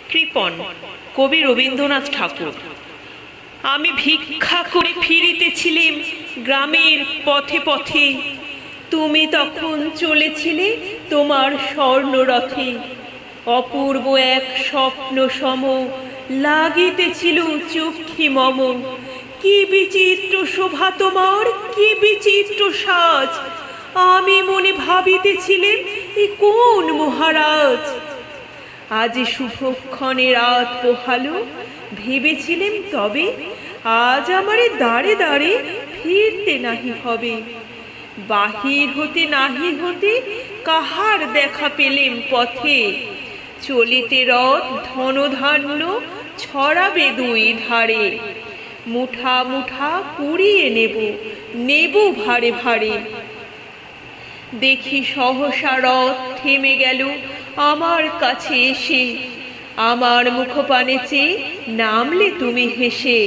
কৃপণ, কবি রবীন্দ্রনাথ ঠাকুর। আমি ভিক্ষা করে ফিরিতেছিলাম গ্রামের পথে পথে, তুমি তখন চলেছিলে তোমার স্বর্ণরথে। অপূর্ব এক স্বপ্ন সম লাগিতেছিল চক্ষি মম। কি বিচিত্র শোভা তোমার, কি বিচিত্র সাজ! আমি মনে ভাবিতেছিলেম এ কোন মহারাজ। আজ শুভক্ষণে রাত পোহালো, ভেবেছিলেম তবে আজ আমারে দাঁড়ে দাঁড়ে ফিরতে নাহি হবে। বাহির হতে নাহি হতে কাহার দেখা পেলেম পথে। চলিতে রথ ধনধান্য ছড়াবে দুই ধারে। মুঠা মুঠা কুড়িয়ে নেব, নেব ভারে ভারে। দেখি সহসা রথ থেমে গেল আমার কাছে এসে। আমার মুখপানে চেয়ে নামলে তুমি হেসে।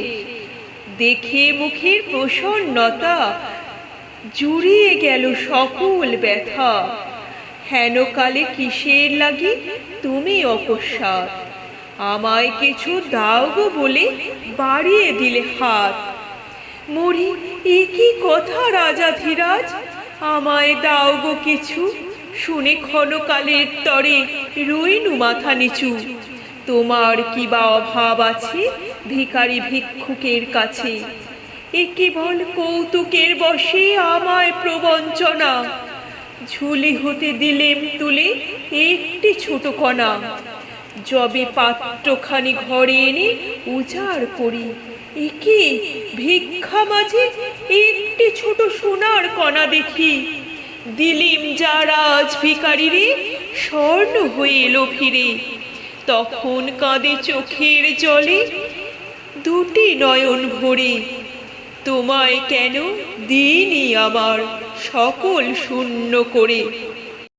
দেখে মুখের প্রসন্নতা জুড়িয়ে গেল সকল ব্যথা। হেনকালে কিসের লাগি তুমি অকস্মাৎ আমায় কিছু দাও গো বলে বাড়িয়ে দিলে হাত। মরি, এ কি কথা রাজাধিরাজ, আমায় দাও গো কিছু। শুনে ক্ষণকালের তরে রইনু মাথা নিচু। তোমার কি বা অভাব আছে ভিখারি ভিক্ষুকের কাছে? এ কেবল কৌতুকের বশে আমায় প্রবঞ্চনা। ঝুলি হতে দিলেম তুলে একটি ছোট কণা। যবে পাত্রখানি ঘরে এনে উজাড় করি, একে ভিক্ষা মাঝে একটি ছোট সোনার কণা দেখি। দিলিম যা রাজ ভিখারিরে, স্বর্ণ হয়ে এলো ফিরে। তখন কাঁদে চোখের জলে দুটি নয়ন ভরে। তোমায় কেন দিইনি আমার সকল শূন্য করে।